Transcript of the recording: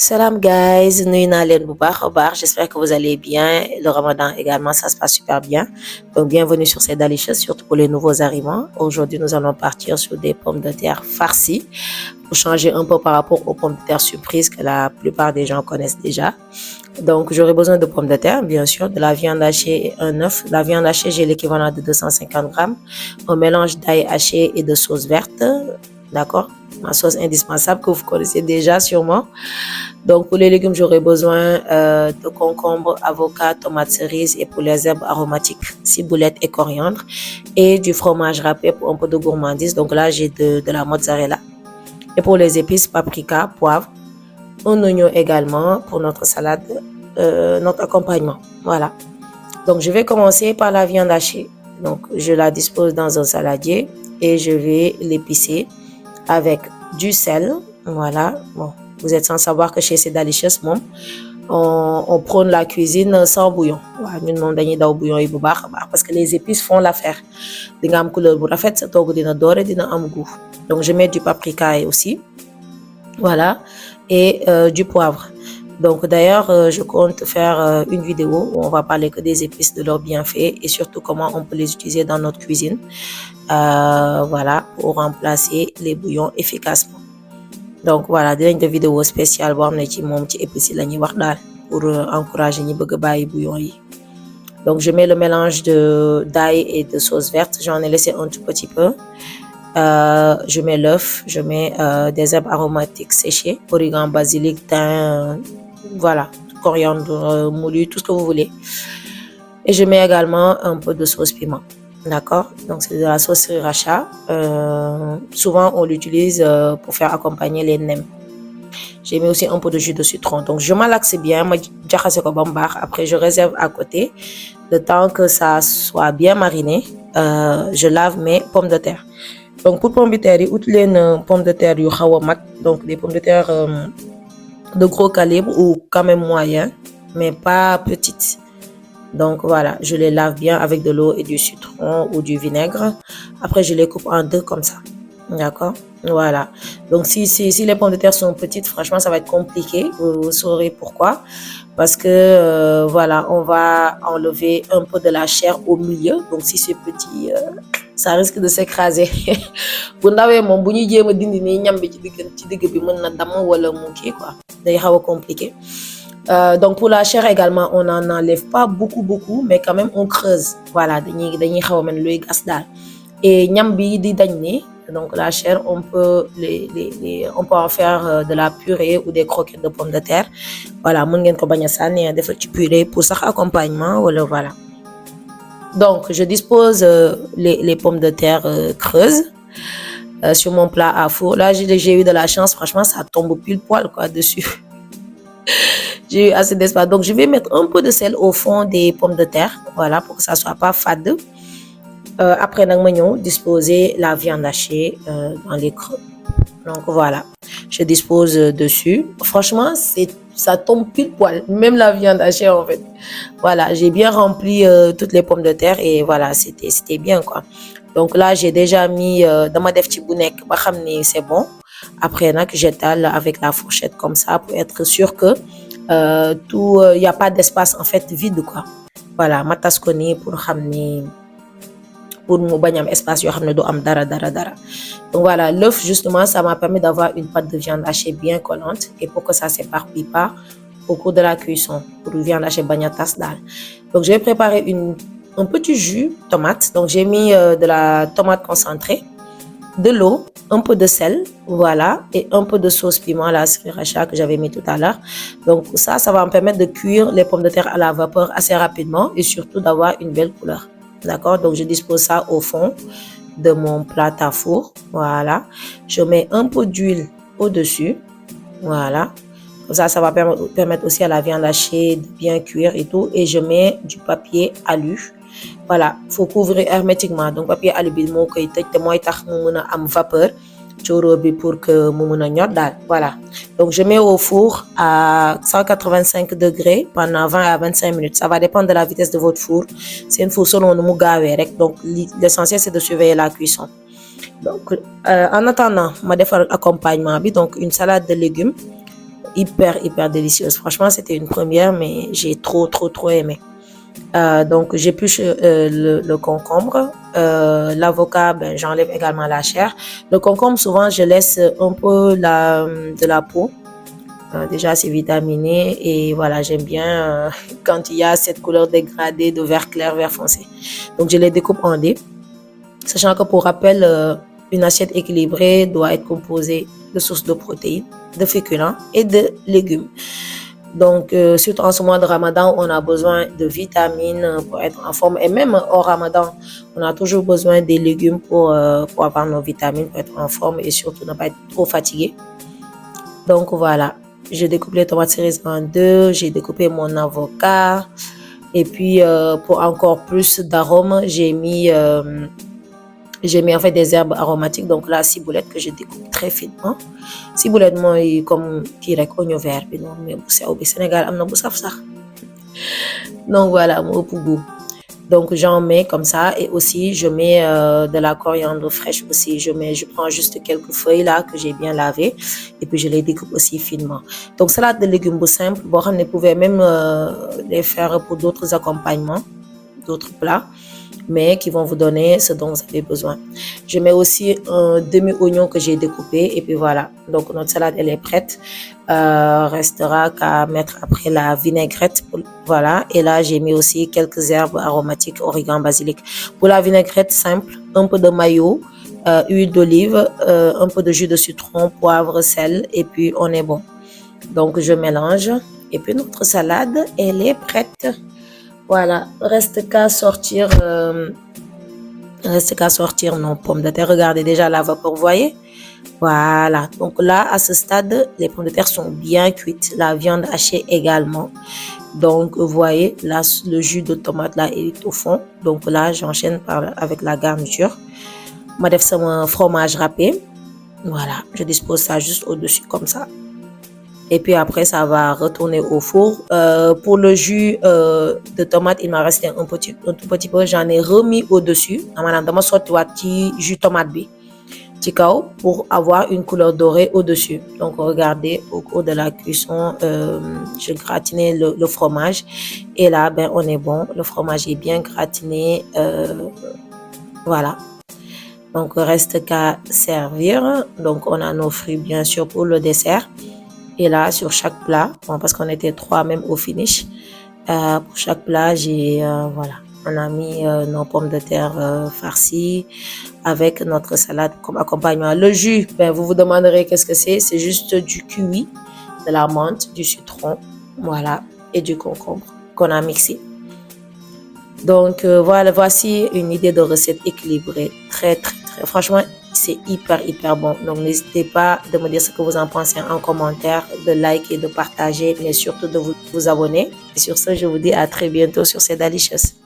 Salam guys, nuyu naa leen bu baax a baax, j'espère que vous allez bien. Le Ramadan également, ça se passe super bien. Donc bienvenue sur ces Delicious, surtout pour les nouveaux arrivants. Aujourd'hui, nous allons partir sur des pommes de terre farcies pour changer un peu par rapport aux pommes de terre surprises que la plupart des gens connaissent déjà. Donc j'aurai besoin de pommes de terre, bien sûr, de la viande hachée et un œuf. La viande hachée, j'ai l'équivalent de 250 grammes, un mélange d'ail haché et de sauce verte, d'accord? Ma sauce indispensable que vous connaissez déjà sûrement. Donc pour les légumes, j'aurai besoin de concombre, avocat, tomates cerises et pour les herbes aromatiques, ciboulette et coriandre. Et du fromage râpé pour un peu de gourmandise. Donc là, j'ai de la mozzarella. Et pour les épices, paprika, poivre, un oignon également pour notre salade, notre accompagnement. Voilà. Donc je vais commencer par la viande hachée. Donc je la dispose dans un saladier et je vais l'épicer avec du sel. Voilà. Bon. Vous êtes sans savoir que chez ces Delicious moom on prône la cuisine sans bouillon. waaw ñun moom dañuy daw bouillon yi bu baax a baax parce que les épices font l'affaire. di nga am couleur bu rafet, sa togg dina doore, dina am goût. Donc je mets du paprika aussi. Voilà. Et du poivre. Donc d'ailleurs, je compte faire une vidéo où on va parler que des épices, de leurs bienfaits et surtout comment on peut les utiliser dans notre cuisine. Voilà, pour remplacer les bouillons efficacement. Donc voilà, dinañ def vidéo spéciale boo xam ne ci moom ci épices yi la ñuy wax daal pour encourager ñi bëgg a bàyyi bouillon yi. Donc je mets le mélange de d'ail et de sauce verte, j'en ai laissé un tout petit peu. Je mets l'œuf, je mets des herbes aromatiques séchées, origan, basilic, thym, voilà, coriandre moulu, tout ce que vous voulez. Et je mets également un peu de sauce piment. D'accord, donc c'est de la sauce sriracha. Souvent on l'utilise pour faire accompagner les nems. J'ai mis aussi un peu de jus de citron. Donc je malaxe bien, ma jaxase ko ba mu baax. Après je réserve à côté le temps que ça soit bien mariné. Je lave mes pommes de terre. Donc pour pommes de terre yi ut leen pommes de terre yu xaw a mag, donc des pommes de terre de gros calibre ou quand même moyen, mais pas petites. Donc voilà, je les lave bien avec de l'eau et du citron ou du vinaigre. Après, je les coupe en deux comme ça. D'accord? Voilà. Donc si les pommes de terre sont petites, franchement, ça va être compliqué. Vous saurez pourquoi. Parce que voilà, on va enlever un peu de la chair au milieu. Donc si c'est petit, ça risque de s'écraser. Bu ndawee moom bu ñuy jéem a dindi nii ñam bi ci digg bi mën na damm wala mu kii quoi. Day xaw a compliqué. Donc pour la chair également, on n'en enlève pas beaucoup, mais quand même on creuse. Voilà, dañuy xaw a mel luy gas daal. Et ñam bi di dañ ni, donc la chair, on peut on peut en faire de la purée ou des croquettes de pommes de terre. Voilà, mën ngeen ko bañ a sànni defal ci purée pour sax accompagnement wala voilà. Donc je dispose les pommes de terre creuses sur mon plat à four. Là, j'ai eu de la chance, franchement, ça tombe pile poil quoi dessus. J'ai eu assez d'espace. Donc, je vais mettre un peu de sel au fond des pommes de terre. Voilà, pour que ça soit pas fade. Après, nag ma ñëw disposer la viande hachée dans les creux. Donc, voilà. Je dispose dessus. Franchement, ça tombe pile poil. Même la viande hachée, en fait. Voilà, j'ai bien rempli toutes les pommes de terre et voilà, c'était bien, quoi. Donc là, j'ai déjà mis dama def ci bu nekk ba xam ni c'est bon. Après, nag, j'étale avec la fourchette comme ça pour être sûr que y a pas d'espace en fait vide quoi. Voilà, ma tas ko nii pour xam ni pour mu bañ am espace yoo xam ne du am dara. Donc voilà, l'œuf justement, ça m'a permis d'avoir une pâte de viande hachée bien collante et pour que ça s'éparpille pas au cours de la cuisson, pour viande hachée bañ a tas daal. Donc je vais préparer un petit jus tomate. Donc j'ai mis de la tomate concentrée, de l'eau, un peu de sel, voilà, et un peu de sauce piment, la sriracha que j'avais mis tout à l'heure. Donc ça va me permettre de cuire les pommes de terre à la vapeur assez rapidement et surtout d'avoir une belle couleur. D'accord? Donc je dispose ça au fond de mon plat à four. Voilà. Je mets un peu d'huile au-dessus. Voilà. Comme ça va permettre aussi à la viande hachée de bien cuire et tout. Et je mets du papier alu. Voilà, faut couvrir hermétiquement. Donc papier alu bi moo koy tëj te mooy tax mu mën a am vapeur ci róor bi pour que mu mën a ñor daal. Voilà. Donc je mets au four à 185 degrés pendant 20 à 25 minutes. Ça va dépendre de la vitesse de votre four. C'est une four selon nu mu gaawee rek. Donc l'essentiel c'est de surveiller la cuisson. Donc en attendant ma defar accompagnement bi, donc une salade de légumes. hyper délicieuse. Franchement, c'était une première, mais j'ai trop aimé. Donc, j'épluche le concombre. L'avocat, ben, j'enlève également la chair. Le concombre, souvent, je laisse un peu de la peau. Déjà, c'est vitaminé et voilà, j'aime bien quand il y a cette couleur dégradée de vert clair, vert foncé. Donc, je les découpe en dés. Sachant que pour rappel, une assiette équilibrée doit être composée de sources de protéines, de féculents et de légumes. Donc, surtout en ce mois de Ramadan, on a besoin de vitamines pour être en forme. Et même hors Ramadan, on a toujours besoin des légumes pour avoir nos vitamines, pour être en forme et surtout ne pas être trop fatigué. Donc, voilà. Je découpe les tomates cerises en deux. J'ai découpé mon avocat. Et puis, pour encore plus d'arômes, j'ai mis en fait des herbes aromatiques. Donc, la ciboulette que je découpe très finement. Ciboulette, moi, comme qui rek oignon vert. Mais au Sénégal, amna bu saf sax. Donc, voilà, mon goût. Donc, j'en mets comme ça et aussi, je mets de la coriandre fraîche aussi. Je prends juste quelques feuilles là que j'ai bien lavées et puis je les découpe aussi finement. Donc, salade de légumes simple. Bon, on pouvait même les faire pour d'autres accompagnements, d'autres plats, mais qui vont vous donner ce dont vous avez besoin. Je mets aussi un demi-oignon que j'ai découpé et puis voilà. Donc, notre salade, elle est prête. Restera qu'à mettre après la vinaigrette. Voilà. Et là, j'ai mis aussi quelques herbes aromatiques, origan, basilic. Pour la vinaigrette simple, un peu de mayo, huile d'olive, un peu de jus de citron, poivre, sel et puis on est bon. Donc, je mélange et puis notre salade, elle est prête. Voilà, reste qu'à sortir nos pommes de terre. Regardez déjà la vapeur, vous voyez? Voilà, donc là, à ce stade, les pommes de terre sont bien cuites. La viande hachée également. Donc, vous voyez, là, le jus de tomate là est au fond. Donc là, j'enchaîne avec la garniture. Je vais faire mon fromage râpé. Voilà, je dispose ça juste au-dessus comme ça. Et puis après, ça va retourner au four. Pour le jus de tomate, il m'a resté un tout petit peu. J'en ai remis au-dessus. Madame, dama sorti wati jus tomate bi ci kaw pour avoir une couleur dorée au-dessus. Donc, regardez, au cours de la cuisson, je gratinais le fromage. Et là, ben, on est bon. Le fromage est bien gratiné. Voilà. Donc, reste qu'à servir. Donc, on a nos fruits, bien sûr, pour le dessert. Et là, sur chaque plat, bon, parce qu'on était 3 même au finish, pour chaque plat, voilà, on a mis nos pommes de terre farcies avec notre salade comme accompagnement. Le jus, ben, vous vous demanderez qu'est-ce que c'est. C'est juste du kiwi, de la menthe, du citron, voilà, et du concombre qu'on a mixé. Donc, voilà, voici une idée de recette équilibrée, très, franchement, c'est hyper bon. Donc, n'hésitez pas de me dire ce que vous en pensez en commentaire, de liker, de partager, mais surtout de vous abonner. Et sur ce, je vous dis à très bientôt sur C'est Dalicious.